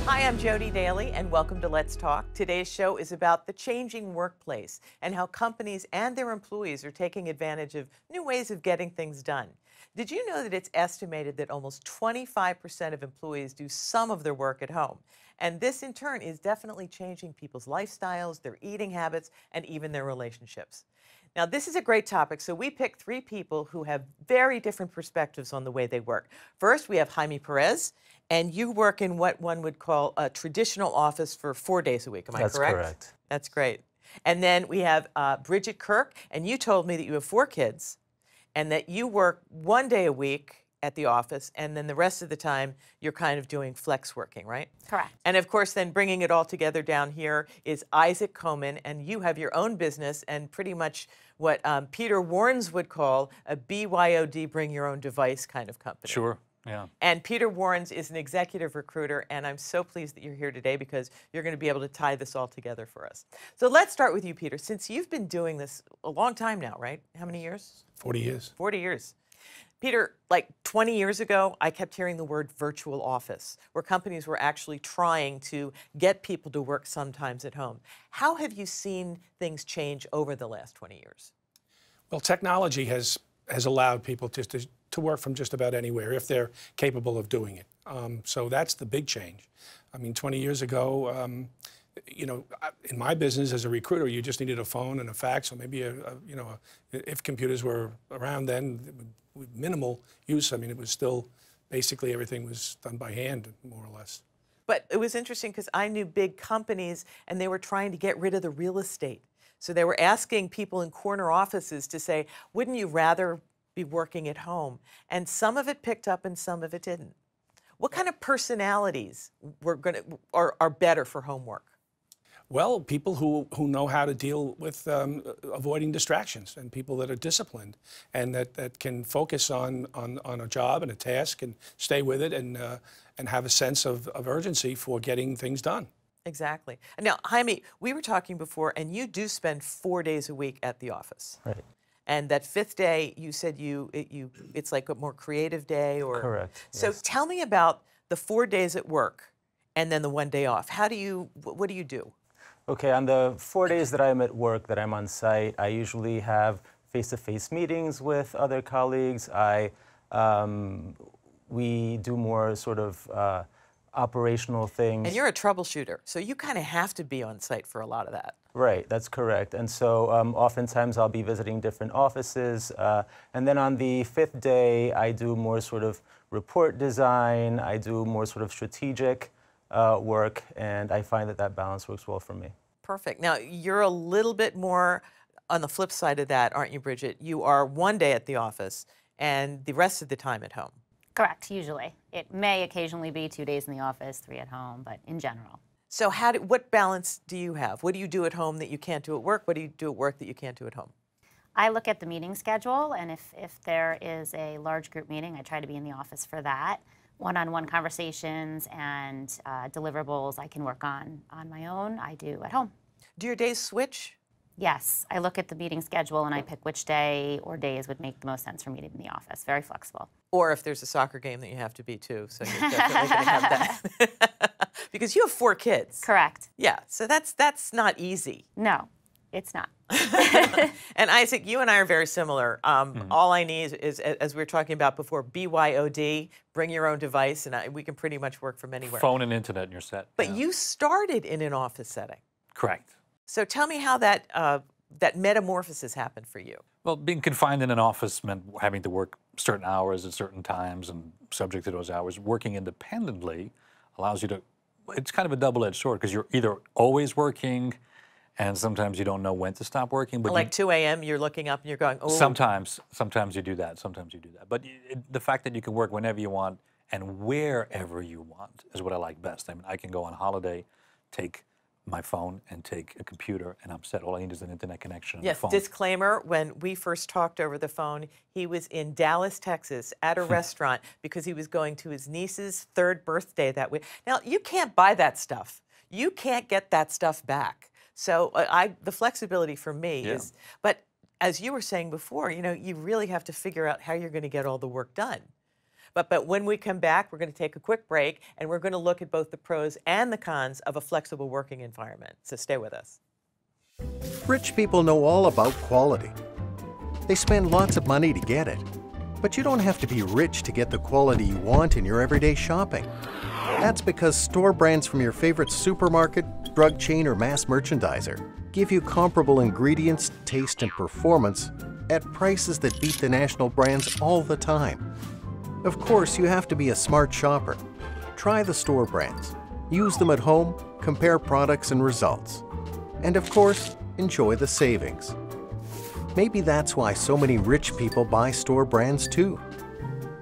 Hi, I'm Jodi Daly, and welcome to Let's Talk. Today's show is about the changing workplace and how companies and their employees are taking advantage of new ways of getting things done. Did you know that it's estimated that almost 25% of employees do some of their work at home? And this, in turn, is definitely changing people's lifestyles, their eating habits, and even their relationships. Now, this is a great topic, so we picked three people who have very different perspectives on the way they work. First, we have Jaime Perez, and you work in what one would call a traditional office for 4 days a week. Am I correct? That's correct. That's great. And then we have Bridget Kirk, and you told me that you have 4 kids and that you work 1 day a week at the office, and then the rest of the time you're kind of doing flex working, right? Correct. And of course, then bringing it all together down here is Isaac Komen, and you have your own business and pretty much what Peter Warrens would call a BYOD, bring your own device kind of company. Sure, yeah. And Peter Warrens is an executive recruiter, and I'm so pleased that you're here today because you're going to be able to tie this all together for us. So let's start with you, Peter. Since you've been doing this a long time now, right? How many years? 40 years. 40 years. Peter, like 20 years ago, I kept hearing the word virtual office, where companies were actually trying to get people to work sometimes at home. How have you seen things change over the last 20 years? Well, technology has allowed people to work from just about anywhere if they're capable of doing it. So that's the big change. I mean, 20 years ago, you know, in my business as a recruiter, you just needed a phone and a fax, or maybe if computers were around then, with minimal use. I mean, it was still basically everything was done by hand, more or less. But it was interesting because I knew big companies and they were trying to get rid of the real estate. So they were asking people in corner offices to say, wouldn't you rather be working at home? And some of it picked up and some of it didn't. What kind of personalities are better for homework? Well, people who know how to deal with avoiding distractions, and people that are disciplined and that can focus on a job and a task and stay with it and have a sense of urgency for getting things done. Exactly. Now, Jaime, we were talking before, and you do spend 4 days a week at the office. Right. And that 5th day, you said it's like a more creative day, or Correct. So Yes. tell me about the 4 days at work, and then the 1 day off. What do you do? Okay, on the 4 days that I'm at work, that I'm on site, I usually have face-to-face meetings with other colleagues. We do more sort of operational things. And you're a troubleshooter, so you kind of have to be on site for a lot of that. Right, that's correct. And so oftentimes I'll be visiting different offices. And then on the 5th day, I do more sort of report design. I do more sort of strategic work, and I find that balance works well for me. Perfect. Now, you're a little bit more on the flip side of that, aren't you, Bridget? You are 1 day at the office and the rest of the time at home. Correct, usually. It may occasionally be 2 days in the office, 3 at home, but in general. So what balance do you have? What do you do at home that you can't do at work? What do you do at work that you can't do at home? I look at the meeting schedule, and if there is a large group meeting, I try to be in the office for that. One-on-one conversations and deliverables I can work on my own, I do at home. Do your days switch? Yes, I look at the meeting schedule and I pick which day or days would make the most sense for me to be in the office. Very flexible. Or if there's a soccer game that you have to be too, so you're definitely going to have that. Because you have 4 kids. Correct. Yeah, so that's not easy. No, it's not. And Isaac, you and I are very similar. All I need is, as we were talking about before, BYOD, bring your own device, and we can pretty much work from anywhere. Phone and internet and you're set. But yeah. you started in an office setting. Correct. So tell me how that metamorphosis happened for you. Well, being confined in an office meant having to work certain hours at certain times and subject to those hours. Working independently allows you to, it's kind of a double-edged sword because you're either always working and sometimes you don't know when to stop working. But like 2 a.m., you're looking up and you're going, oh. Sometimes you do that, But the fact that you can work whenever you want and wherever you want is what I like best. I mean, I can go on holiday, take my phone and take a computer, and I'm set. All I need is an internet connection and yes, a phone. Disclaimer, when we first talked over the phone, he was in Dallas, Texas at a restaurant because he was going to his niece's 3rd birthday that week. Now, you can't buy that stuff. You can't get that stuff back. So the flexibility for me is, but as you were saying before, you know, you really have to figure out how you're going to get all the work done. But when we come back, we're going to take a quick break, and we're going to look at both the pros and the cons of a flexible working environment. So stay with us. Rich people know all about quality. They spend lots of money to get it. But you don't have to be rich to get the quality you want in your everyday shopping. That's because store brands from your favorite supermarket, drug chain, or mass merchandiser give you comparable ingredients, taste, and performance at prices that beat the national brands all the time. Of course, you have to be a smart shopper. Try the store brands. Use them at home, compare products and results. And of course, enjoy the savings. Maybe that's why so many rich people buy store brands too.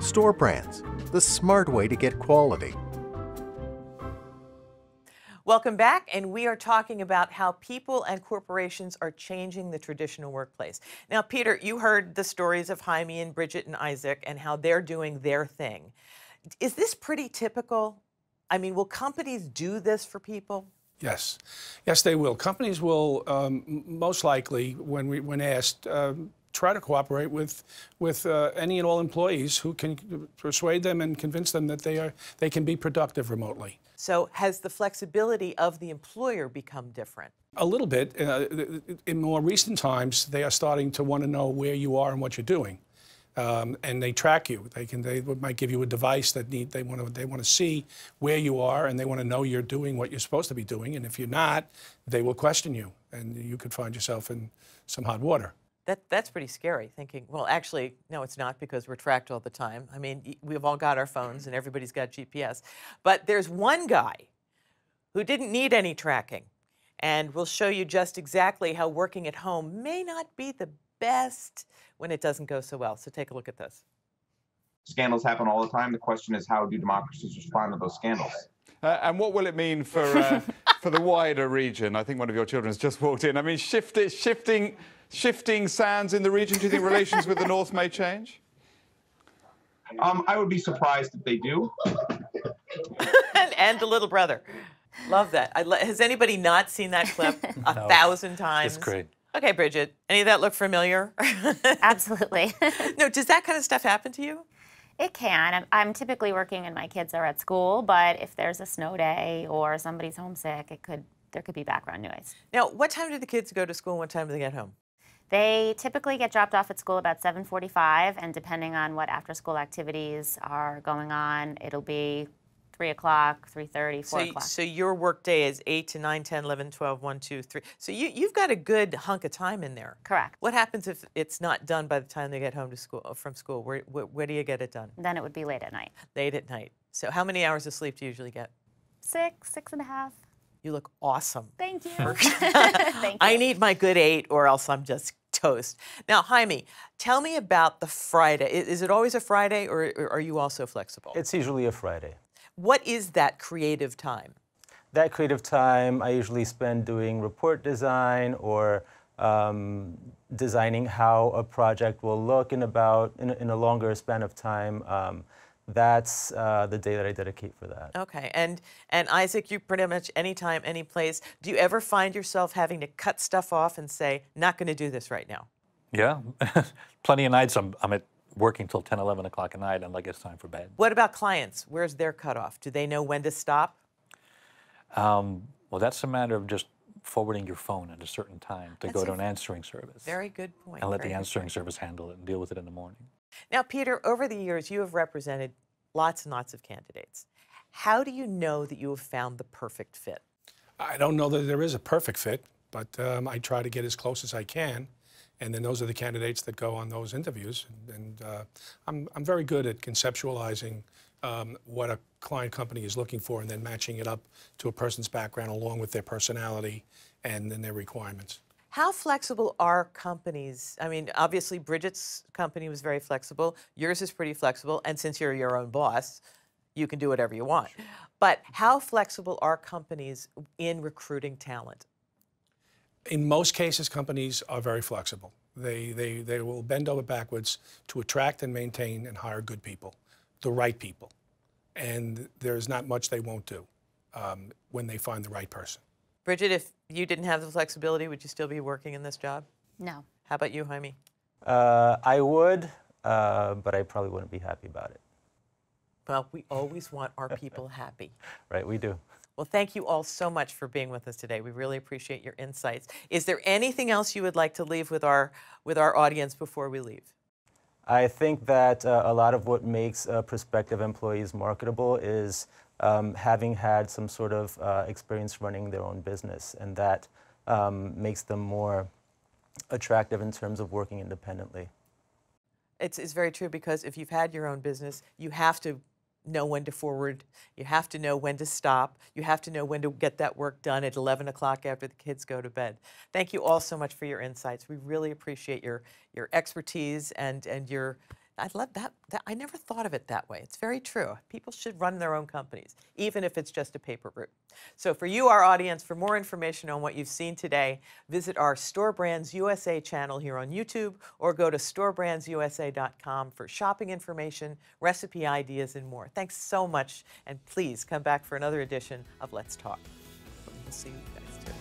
Store brands, the smart way to get quality. Welcome back, and we are talking about how people and corporations are changing the traditional workplace. Now, Peter, you heard the stories of Jaime and Bridget and Isaac and how they're doing their thing. Is this pretty typical? I mean, will companies do this for people? Yes, yes, they will. Companies will most likely, when asked, try to cooperate with any and all employees who can persuade them and convince them that they can be productive remotely. So has the flexibility of the employer become different? A little bit. In more recent times, they are starting to want to know where you are and what you're doing. And they track you. They might give you a device that they want to see where you are, and they want to know you're doing what you're supposed to be doing. And if you're not, they will question you, and you could find yourself in some hot water. That's pretty scary, thinking, well, actually, no, it's not, because we're tracked all the time. I mean, we've all got our phones and everybody's got GPS. But there's one guy who didn't need any tracking, and we'll show you just exactly how working at home may not be the best when it doesn't go so well. So take a look at this. Scandals happen all the time. The question is, how do democracies respond to those scandals? And what will it mean for for the wider region? I think one of your children has just walked in. I mean, shifting sands in the region. Do you think relations with the North may change? I would be surprised if they do. and the little brother. Love that. Has anybody not seen that clip 1,000 times? It's great. Okay, Bridget, any of that look familiar? Absolutely. No, does that kind of stuff happen to you? It can. I'm typically working and my kids are at school, but if there's a snow day or somebody's homesick, there could be background noise. Now, what time do the kids go to school and what time do they get home? They typically get dropped off at school about 7:45, and depending on what after-school activities are going on, it'll be 3 o'clock, 3:30, 4 o'clock. So your work day is 8 to 9, 10, 11, 12, 1, 2, 3. So you've got a good hunk of time in there. Correct. What happens if it's not done by the time they get home from school? Where do you get it done? Then it would be late at night. Late at night. So how many hours of sleep do you usually get? 6.5. You look awesome. Thank you. Thank you. I need my good 8 or else I'm just toast. Now, Jaime, tell me about the Friday. Is it always a Friday or are you also flexible? It's usually a Friday. What is that creative time? That creative time I usually spend doing report design or designing how a project will look in a longer span of time. That's the day that I dedicate for that. Okay, and Isaac, you pretty much anytime, any place. Do you ever find yourself having to cut stuff off and say, not going to do this right now? Yeah, plenty of nights I'm at working till 10, 11 o'clock at night, and like it's time for bed. What about clients? Where's their cutoff? Do they know when to stop? Well, that's a matter of just forwarding your phone at a certain time to go to an answering service. Very good point. And let the answering service handle it and deal with it in the morning. Now, Peter, over the years, you have represented lots and lots of candidates. How do you know that you have found the perfect fit? I don't know that there is a perfect fit, but I try to get as close as I can. And then those are the candidates that go on those interviews. And I'm very good at conceptualizing what a client company is looking for and then matching it up to a person's background along with their personality and then their requirements. How flexible are companies? I mean, obviously, Bridget's company was very flexible. Yours is pretty flexible. And since you're your own boss, you can do whatever you want. But how flexible are companies in recruiting talent? In most cases, companies are very flexible. They will bend over backwards to attract and maintain and hire good people, the right people. And there's not much they won't do when they find the right person. Bridget, if you didn't have the flexibility, would you still be working in this job? No. How about you, Jaime? I would, but I probably wouldn't be happy about it. Well, we always want our people happy. Right, we do. Well, thank you all so much for being with us today. We really appreciate your insights. Is there anything else you would like to leave with our audience before we leave? I think that a lot of what makes prospective employees marketable is having had some sort of experience running their own business, and that makes them more attractive in terms of working independently. It's very true, because if you've had your own business, you have to know when to forward, you have to know when to stop, you have to know when to get that work done at 11 o'clock after the kids go to bed. Thank you all so much for your insights. We really appreciate your expertise and your, I love that. I never thought of it that way. It's very true. People should run their own companies, even if it's just a paper route. So for you, our audience, for more information on what you've seen today, visit our Store Brands USA channel here on YouTube, or go to storebrandsusa.com for shopping information, recipe ideas, and more. Thanks so much, and please come back for another edition of Let's Talk. We'll see you guys too.